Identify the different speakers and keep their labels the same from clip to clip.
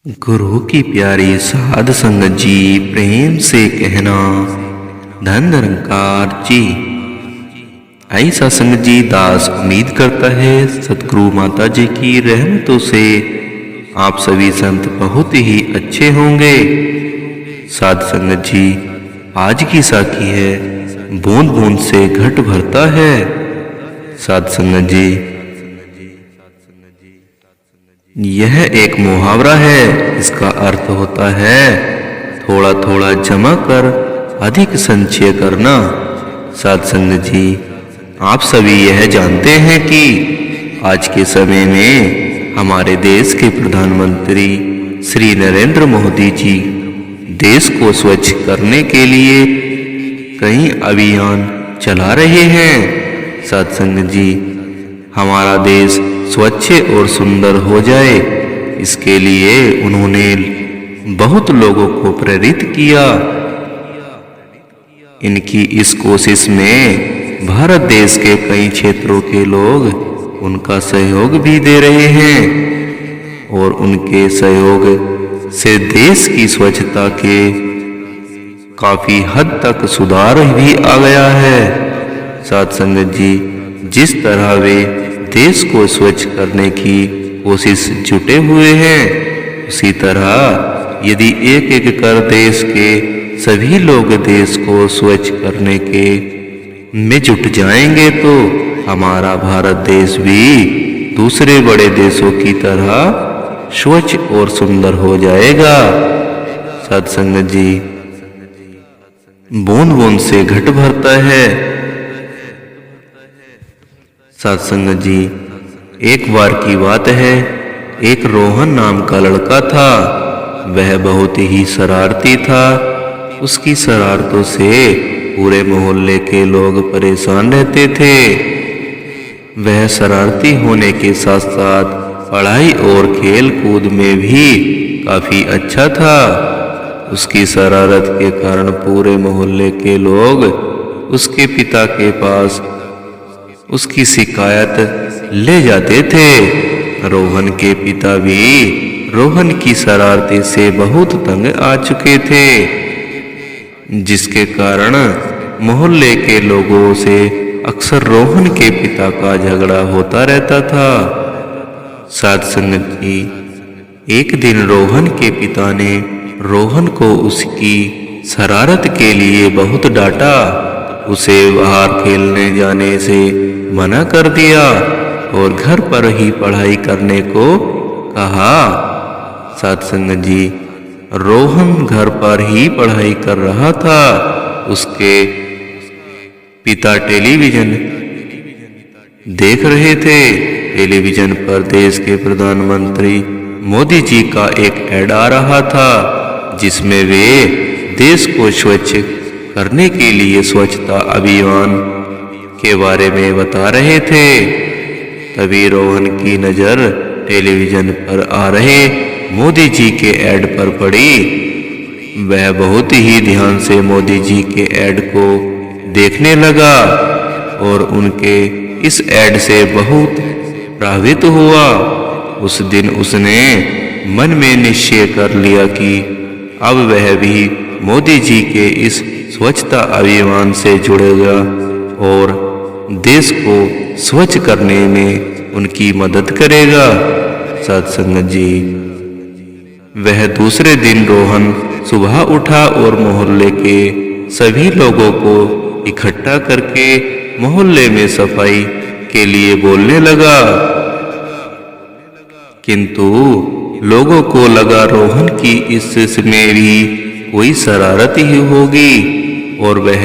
Speaker 1: गुरु की प्यारी साध संगत जी, प्रेम से कहना धन निरंकार जी। ऐसा संगत जी दास उम्मीद करता है सतगुरु माता जी की रहमतों से आप सभी संत बहुत ही अच्छे होंगे। साध संगत जी, आज की साखी है बूंद बूंद से घट भरता है। साध संगत जी, यह एक मुहावरा है। इसका अर्थ होता है थोड़ा थोड़ा जमा कर अधिक संचय करना। साध संगत जी, आप सभी यह जानते हैं कि आज के समय में हमारे देश के प्रधानमंत्री श्री नरेंद्र मोदी जी देश को स्वच्छ करने के लिए कई अभियान चला रहे हैं। साध संगत जी, हमारा देश स्वच्छ और सुंदर हो जाए, इसके लिए उन्होंने बहुत लोगों को प्रेरित किया। इनकी इस कोशिश में भारत देश के कई क्षेत्रों के लोग उनका सहयोग भी दे रहे हैं और उनके सहयोग से देश की स्वच्छता के काफी हद तक सुधार भी आ गया है। साध संगत जी, जिस तरह वे देश को स्वच्छ करने की कोशिश जुटे हुए हैं, उसी तरह यदि एक एक कर देश के सभी लोग देश को स्वच्छ करने के में जुट जाएंगे तो हमारा भारत देश भी दूसरे बड़े देशों की तरह स्वच्छ और सुंदर हो जाएगा। साध संगत जी, बूंद बूंद से घट भरता है। साध संगत जी, एक बार की बात है, एक रोहन नाम का लड़का था। वह बहुत ही शरारती था। उसकी शरारतों से पूरे मोहल्ले के लोग परेशान रहते थे। वह शरारती होने के साथ साथ पढ़ाई और खेल कूद में भी काफी अच्छा था। उसकी शरारत के कारण पूरे मोहल्ले के लोग उसके पिता के पास उसकी शिकायत ले जाते थे। रोहन के पिता भी रोहन की शरारती से बहुत तंग आ चुके थे, जिसके कारण मोहल्ले के लोगों से अक्सर रोहन के पिता का झगड़ा होता रहता था। साध संगत जी, एक दिन रोहन के पिता ने रोहन को उसकी शरारत के लिए बहुत डांटा। उसे बाहर खेलने जाने से मना कर दिया और घर पर ही पढ़ाई करने को कहा। साध संगत जी, रोहन घर पर ही पढ़ाई कर रहा था। उसके पिता टेलीविजन देख रहे थे। टेलीविजन पर देश के प्रधानमंत्री मोदी जी का एक ऐड आ रहा था, जिसमें वे देश को स्वच्छ करने के लिए स्वच्छता अभियान के बारे में बता रहे थे। तभी रोहन की नजर टेलीविजन पर आ रहे मोदी जी के ऐड पर पड़ी। वह बहुत ही ध्यान से मोदी जी के ऐड को देखने लगा और उनके इस ऐड से बहुत प्रभावित हुआ। उस दिन उसने मन में निश्चय कर लिया कि अब वह भी मोदी जी के इस स्वच्छता अभियान से जुड़ेगा और देश को स्वच्छ करने में उनकी मदद करेगा। साध संगत जी, वह दूसरे दिन रोहन सुबह उठा और मोहल्ले के सभी लोगों को इकट्ठा करके मोहल्ले में सफाई के लिए बोलने लगा। किंतु लोगों को लगा रोहन की इसमें भी कोई शरारत ही होगी और वह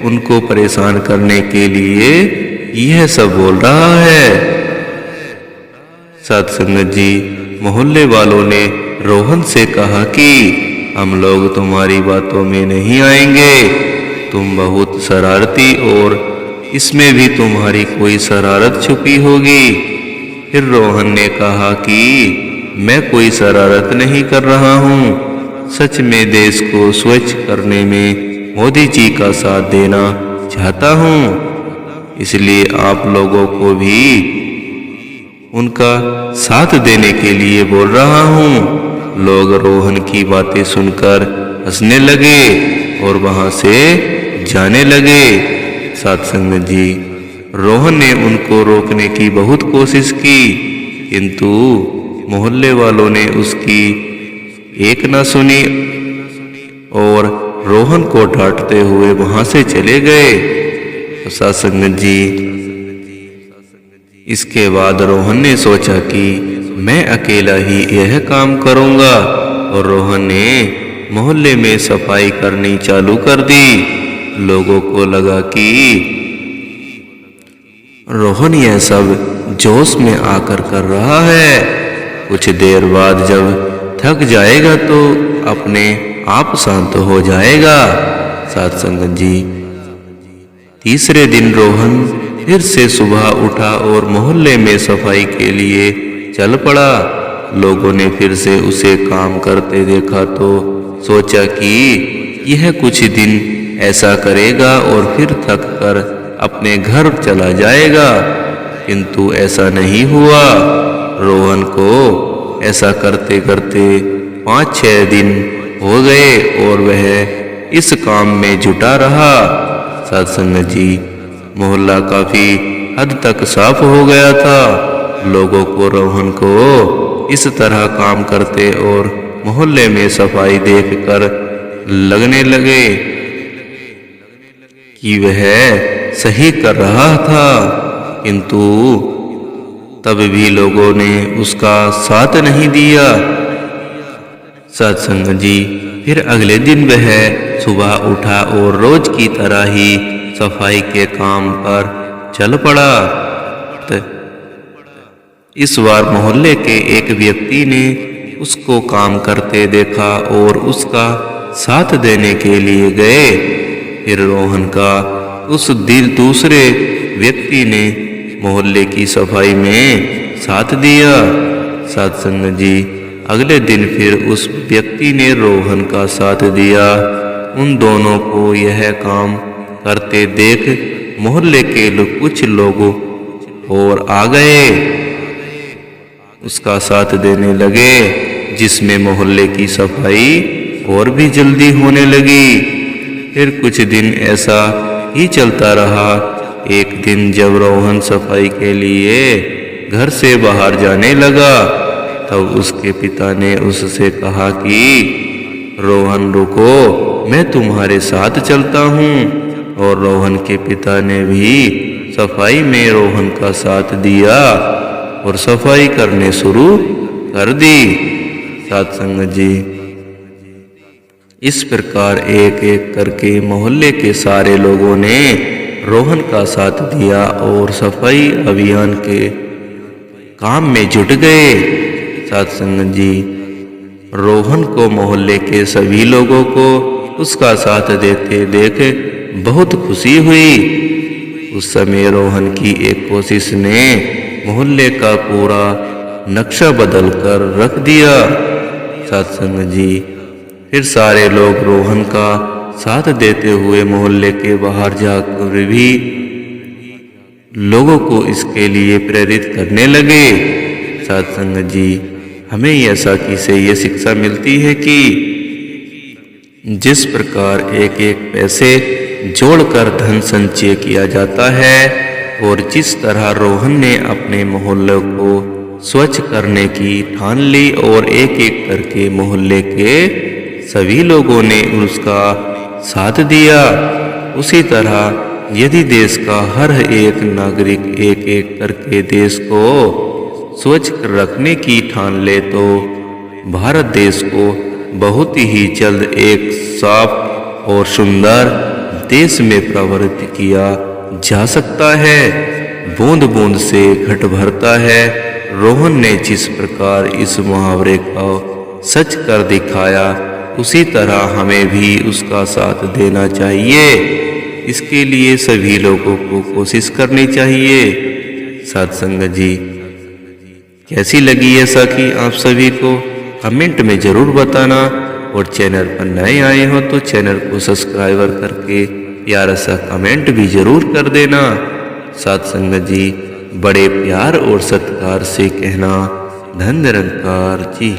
Speaker 1: उनको परेशान करने के लिए यह सब बोल रहा है। साध संगत जी, मोहल्ले वालों ने रोहन से कहा कि हम लोग तुम्हारी बातों में नहीं आएंगे, तुम बहुत शरारती और इसमें भी तुम्हारी कोई शरारत छुपी होगी। फिर रोहन ने कहा कि मैं कोई शरारत नहीं कर रहा हूँ, सच में देश को स्वच्छ करने में मोदी जी का साथ देना चाहता हूँ, इसलिए आप लोगों को भी उनका साथ देने के लिए बोल रहा हूँ। लोग रोहन की बातें सुनकर हंसने लगे और वहां से जाने लगे। साध संगत जी, रोहन ने उनको रोकने की बहुत कोशिश की, किंतु मोहल्ले वालों ने उसकी एक न सुनी और रोहन को डांटते हुए वहां से चले गए। तो साध संगत जी, इसके बाद रोहन ने सोचा कि मैं अकेला ही यह काम करूंगा, और रोहन ने मोहल्ले में सफाई करनी चालू कर दी। लोगों को लगा कि रोहन यह सब जोश में आकर कर रहा है, कुछ देर बाद जब थक जाएगा तो अपने आप शांत हो जाएगा। साध संगत जी, तीसरे दिन रोहन फिर से सुबह उठा और मोहल्ले में सफाई के लिए चल पड़ा। लोगों ने फिर से उसे काम करते देखा तो सोचा कि यह कुछ दिन ऐसा करेगा और फिर थक कर अपने घर चला जाएगा, किंतु ऐसा नहीं हुआ। रोहन को ऐसा करते करते 5-6 दिन हो गए और वह इस काम में जुटा रहा। साध संगत जी, मोहल्ला काफी हद तक साफ हो गया था। लोगों को रोहन को इस तरह काम करते और मोहल्ले में सफाई देखकर लगने लगे कि वह सही कर रहा था, किंतु तब भी लोगों ने उसका साथ नहीं दिया। साध संगत जी, फिर अगले दिन वह सुबह उठा और रोज की तरह ही सफाई के काम पर चल पड़ा। इस बार मोहल्ले के एक व्यक्ति ने उसको काम करते देखा और उसका साथ देने के लिए गए। फिर रोहन का उस दिन दूसरे व्यक्ति ने मोहल्ले की सफाई में साथ दिया। साध संगत जी, अगले दिन फिर उस व्यक्ति ने रोहन का साथ दिया। उन दोनों को यह काम करते देख मोहल्ले के कुछ लोग और आ गए, उसका साथ देने लगे, जिसमें मोहल्ले की सफाई और भी जल्दी होने लगी। फिर कुछ दिन ऐसा ही चलता रहा। एक दिन जब रोहन सफाई के लिए घर से बाहर जाने लगा, तब उसके पिता ने उससे कहा कि रोहन रुको, मैं तुम्हारे साथ चलता हूँ। और रोहन के पिता ने भी सफाई में रोहन का साथ दिया और सफाई करने शुरू कर दी। साध संगत जी, इस प्रकार एक एक करके मोहल्ले के सारे लोगों ने रोहन का साथ दिया और सफाई अभियान के काम में जुट गए। साध संगत जी, रोहन को मोहल्ले के सभी लोगों को उसका साथ देते देख बहुत खुशी हुई। उस समय रोहन की एक कोशिश ने मोहल्ले का पूरा नक्शा बदल कर रख दिया। साध संगत जी, फिर सारे लोग रोहन का साथ देते हुए मोहल्ले के बाहर जाकर भी लोगों को इसके लिए प्रेरित करने लगे। साध संगत जी, हमें यह साखी से ये शिक्षा मिलती है कि जिस प्रकार एक एक पैसे जोड़कर धन संचय किया जाता है और जिस तरह रोहन ने अपने मोहल्ले को स्वच्छ करने की ठान ली और एक एक करके मोहल्ले के सभी लोगों ने उसका साथ दिया, उसी तरह यदि देश का हर एक नागरिक एक एक करके देश को स्वच्छ रखने की ठान ले तो भारत देश को बहुत ही जल्द एक साफ और सुंदर देश में परिवर्तित किया जा सकता है। बूंद बूंद से घट भरता है। रोहन ने जिस प्रकार इस मुहावरे का सच कर दिखाया, उसी तरह हमें भी उसका साथ देना चाहिए। इसके लिए सभी लोगों को कोशिश करनी चाहिए। साध संगत जी, कैसी लगी ये साखी आप सभी को कमेंट में जरूर बताना, और चैनल पर नए आए हो तो चैनल को सब्सक्राइबर करके प्यारा सा कमेंट भी जरूर कर देना। साध संगत जी, बड़े प्यार और सत्कार से कहना, धन निरंकार जी।